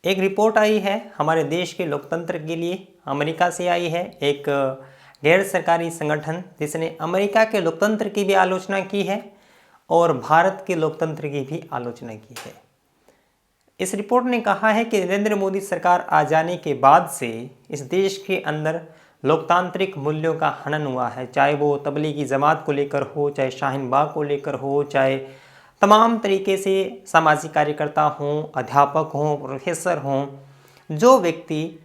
एक रिपोर्ट आई है हमारे देश के लोकतंत्र के लिए, अमेरिका से आई है। एक गैर सरकारी संगठन जिसने अमेरिका के लोकतंत्र की भी आलोचना की है और भारत के लोकतंत्र की भी आलोचना की है। इस रिपोर्ट ने कहा है कि नरेंद्र मोदी सरकार आ जाने के बाद से इस देश के अंदर लोकतांत्रिक मूल्यों का हनन हुआ है, चाहे वो तबलीगी जमात को लेकर हो, चाहे शाहीन बाग को लेकर हो, चाहे तमाम तरीके से सामाजिक कार्यकर्ता हों, अध्यापक हों, प्रोफेसर हों, जो व्यक्ति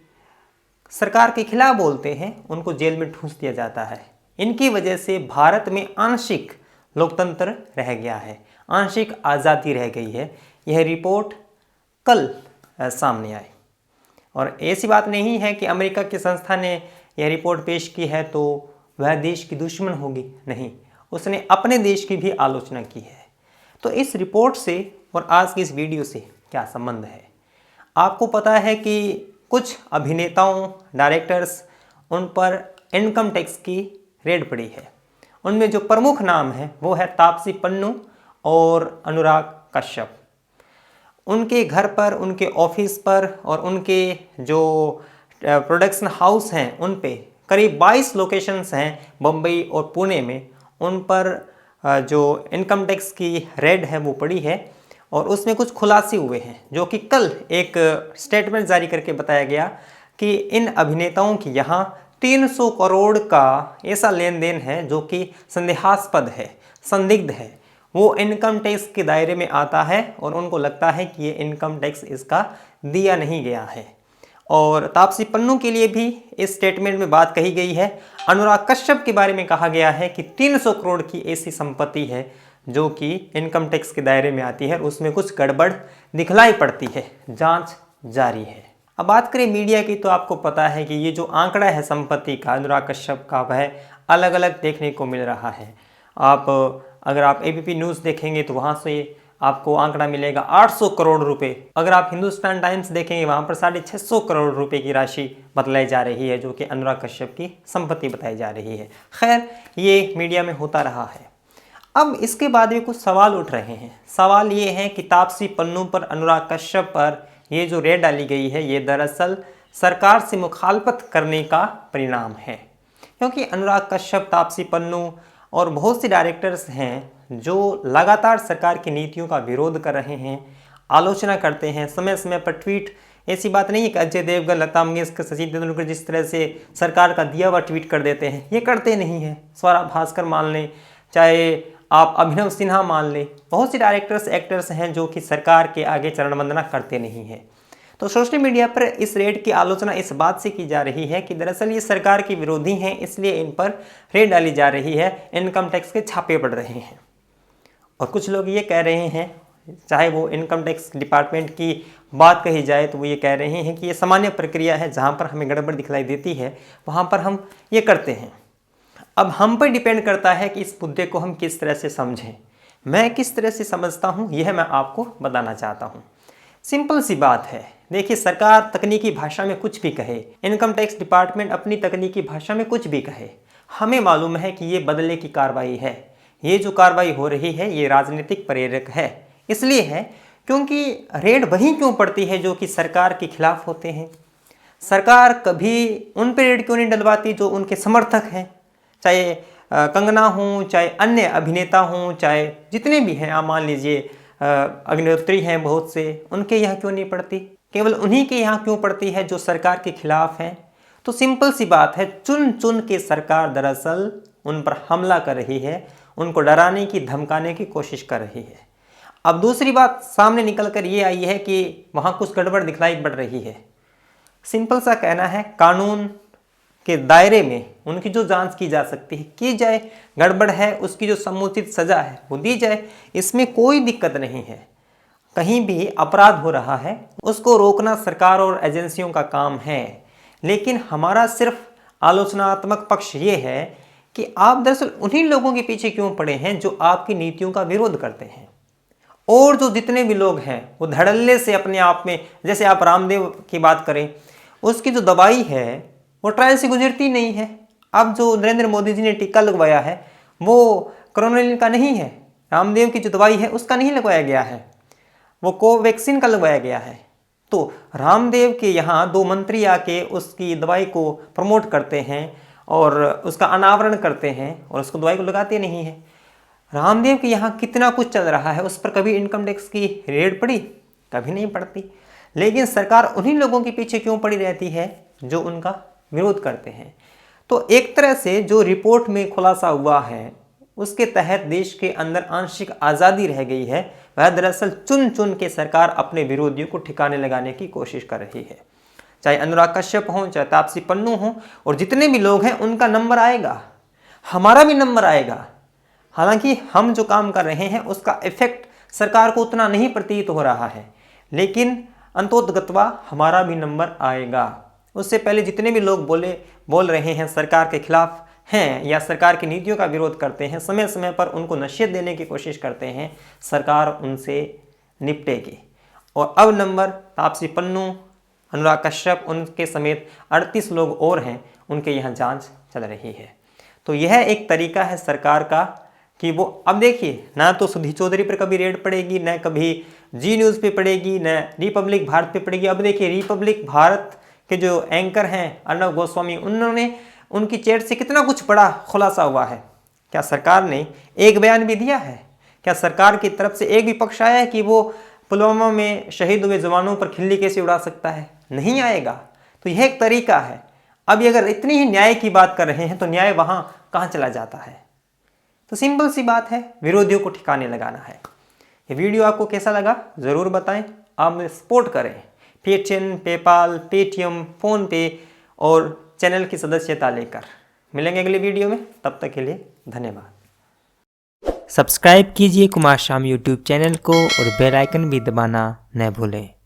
सरकार के खिलाफ बोलते हैं उनको जेल में ठूंस दिया जाता है। इनकी वजह से भारत में आंशिक लोकतंत्र रह गया है, आंशिक आज़ादी रह गई है। यह रिपोर्ट कल सामने आई और ऐसी बात नहीं है कि अमेरिका की संस्था ने यह रिपोर्ट पेश की है तो वह देश की दुश्मन होगी, नहीं, उसने अपने देश की भी आलोचना की है। तो इस रिपोर्ट से और आज की इस वीडियो से क्या संबंध है? आपको पता है कि कुछ अभिनेताओं, डायरेक्टर्स, उन पर इनकम टैक्स की रेड पड़ी है। उनमें जो प्रमुख नाम है वो है तापसी पन्नू और अनुराग कश्यप। उनके घर पर, उनके ऑफिस पर और उनके जो प्रोडक्शन हाउस हैं उन पे करीब 22 लोकेशंस हैं बम्बई और पुणे में, उन पर जो इनकम टैक्स की रेड है वो पड़ी है और उसमें कुछ खुलासे हुए हैं, जो कि कल एक स्टेटमेंट जारी करके बताया गया कि इन अभिनेताओं की यहाँ 300 करोड़ का ऐसा लेन देन है जो कि संदेहास्पद है, संदिग्ध है, वो इनकम टैक्स के दायरे में आता है और उनको लगता है कि ये इनकम टैक्स इसका दिया नहीं गया है। और तापसी पन्नू के लिए भी इस स्टेटमेंट में बात कही गई है। अनुराग कश्यप के बारे में कहा गया है कि 300 करोड़ की ऐसी संपत्ति है जो कि इनकम टैक्स के दायरे में आती है, उसमें कुछ गड़बड़ दिखलाई पड़ती है, जांच जारी है। अब बात करें मीडिया की तो आपको पता है कि ये जो आंकड़ा है संपत्ति का अनुराग कश्यप का, वह अलग अलग देखने को मिल रहा है। अगर आप एबीपी न्यूज़ देखेंगे तो वहाँ से आपको आंकड़ा मिलेगा 800 करोड़ रुपए। अगर आप हिंदुस्तान टाइम्स देखेंगे वहाँ पर 650 करोड़ रुपए की राशि बतलाई जा रही है जो कि अनुराग कश्यप की संपत्ति बताई जा रही है। खैर, ये मीडिया में होता रहा है। अब इसके बाद भी कुछ सवाल उठ रहे हैं। सवाल ये है कि तापसी पन्नू पर, अनुराग कश्यप पर ये जो रेड डाली गई है ये दरअसल सरकार से मुखालफत करने का परिणाम है, क्योंकि अनुराग कश्यप, तापसी पन्नू और बहुत से डायरेक्टर्स हैं जो लगातार सरकार की नीतियों का विरोध कर रहे हैं, आलोचना करते हैं, समय समय पर ट्वीट। ऐसी बात नहीं है कि अजय देवगन, लता मंगेशकर, सचिन तेंदुलकर जिस तरह से सरकार का दिया हुआ ट्वीट कर देते हैं, ये करते नहीं हैं। स्वरा भास्कर मान लें, चाहे आप अभिनव सिन्हा मान लें, बहुत से डायरेक्टर्स, एक्टर्स हैं जो कि सरकार के आगे चरण वंदना करते नहीं हैं। तो सोशल मीडिया पर इस रेड की आलोचना इस बात से की जा रही है कि दरअसल ये सरकार के विरोधी हैं, इसलिए इन पर रेड डाली जा रही है, इनकम टैक्स के छापे पड़ रहे हैं। और कुछ लोग ये कह रहे हैं, चाहे वो इनकम टैक्स डिपार्टमेंट की बात कही जाए तो वो ये कह रहे हैं कि ये सामान्य प्रक्रिया है, जहाँ पर हमें गड़बड़ दिखलाई देती है वहाँ पर हम ये करते हैं। अब हम पर डिपेंड करता है कि इस मुद्दे को हम किस तरह से समझें। मैं किस तरह से समझता हूँ यह मैं आपको बताना चाहता हूँ। सिंपल सी बात है, देखिए, सरकार तकनीकी भाषा में कुछ भी कहे, इनकम टैक्स डिपार्टमेंट अपनी तकनीकी भाषा में कुछ भी कहे, हमें मालूम है कि ये बदले की कार्रवाई है। ये जो कार्रवाई हो रही है ये राजनीतिक प्रेरक है। इसलिए है क्योंकि रेड वहीं क्यों पड़ती है जो कि सरकार के खिलाफ होते हैं। सरकार कभी उन पर रेड क्यों नहीं डलवाती जो उनके समर्थक हैं, चाहे कंगना हों, चाहे अन्य अभिनेता हों, चाहे जितने भी हैं, आप मान लीजिए अभिनेत्री हैं बहुत से, उनके यहाँ क्यों नहीं पड़ती, केवल उन्हीं के यहाँ क्यों पड़ती है जो सरकार के खिलाफ हैं। तो सिंपल सी बात है, चुन चुन के सरकार दरअसल उन पर हमला कर रही है, उनको डराने की, धमकाने की कोशिश कर रही है। अब दूसरी बात सामने निकल कर ये आई है कि वहाँ कुछ गड़बड़ दिखलाई पड़ रही है। सिंपल सा कहना है, कानून के दायरे में उनकी जो जांच की जा सकती है की जाए, गड़बड़ है उसकी जो समुचित सजा है वो दी जाए, इसमें कोई दिक्कत नहीं है। कहीं भी अपराध हो रहा है उसको रोकना सरकार और एजेंसियों का काम है, लेकिन हमारा सिर्फ आलोचनात्मक पक्ष ये है कि आप दरअसल उन्हीं लोगों के पीछे क्यों पड़े हैं जो आपकी नीतियों का विरोध करते हैं। और जो जितने भी लोग हैं वो धड़ल्ले से अपने आप में, जैसे आप रामदेव की बात करें, उसकी जो दवाई है वो ट्रायल से गुजरती नहीं है। अब जो नरेंद्र मोदी जी ने टीका लगवाया है वो कोरोना का नहीं है, रामदेव की जो दवाई है उसका नहीं लगवाया गया है, वो कोवैक्सीन का लगवाया गया है। तो रामदेव के यहाँ 2 मंत्री आके उसकी दवाई को प्रमोट करते हैं और उसका अनावरण करते हैं और उसको दवाई को लगाते नहीं है। रामदेव के यहाँ कितना कुछ चल रहा है, उस पर कभी इनकम टैक्स की रेड पड़ी? कभी नहीं पड़ती। लेकिन सरकार उन्हीं लोगों के पीछे क्यों पड़ी रहती है जो उनका विरोध करते हैं। तो एक तरह से जो रिपोर्ट में खुलासा हुआ है उसके तहत देश के अंदर आंशिक आज़ादी रह गई है, वह दरअसल चुन चुन के सरकार अपने विरोधियों को ठिकाने लगाने की कोशिश कर रही है। चाहे अनुराग कश्यप हों, चाहे तापसी पन्नू हों, और जितने भी लोग हैं उनका नंबर आएगा, हमारा भी नंबर आएगा। हालांकि हम जो काम कर रहे हैं उसका इफेक्ट सरकार को उतना नहीं प्रतीत हो रहा है, लेकिन अंतोतगत्वा हमारा भी नंबर आएगा। उससे पहले जितने भी लोग बोल रहे हैं सरकार के खिलाफ हैं या सरकार की नीतियों का विरोध करते हैं, समय समय पर उनको नसीहत देने की कोशिश करते हैं, सरकार उनसे निपटेगी। और अब नंबर तापसी पन्नू, अनुराग कश्यप, उनके समेत 38 लोग और हैं, उनके यहाँ जांच चल रही है। तो यह एक तरीका है सरकार का कि वो अब देखिए, ना तो सुधीर चौधरी पर कभी रेड पड़ेगी, न कभी जी न्यूज़ पे पड़ेगी, न रिपब्लिक भारत पे पड़ेगी। अब देखिए रिपब्लिक भारत के जो एंकर हैं अर्णव गोस्वामी, उन्होंने उनकी चैट से कितना कुछ बड़ा खुलासा हुआ है। क्या सरकार ने एक बयान भी दिया है? क्या सरकार की तरफ से एक भी पक्ष आया है कि वो पुलवामा में शहीद हुए जवानों पर खिल्ली कैसे उड़ा सकता है? नहीं आएगा। तो यह एक तरीका है। अब अगर इतनी ही न्याय की बात कर रहे हैं तो न्याय वहां कहां चला जाता है? तो सिंपल सी बात है, विरोधियों को ठिकाने लगाना है। ये वीडियो आपको कैसा लगा ज़रूर बताएं। आप मुझे सपोर्ट करें पेटीएम, पेपाल, पेटीएम, फ़ोनपे और चैनल की सदस्यता लेकर। मिलेंगे अगले वीडियो में, तब तक के लिए धन्यवाद। सब्सक्राइब कीजिए कुमार शाम यूट्यूब चैनल को और बेल आइकन भी दबाना न भूलें।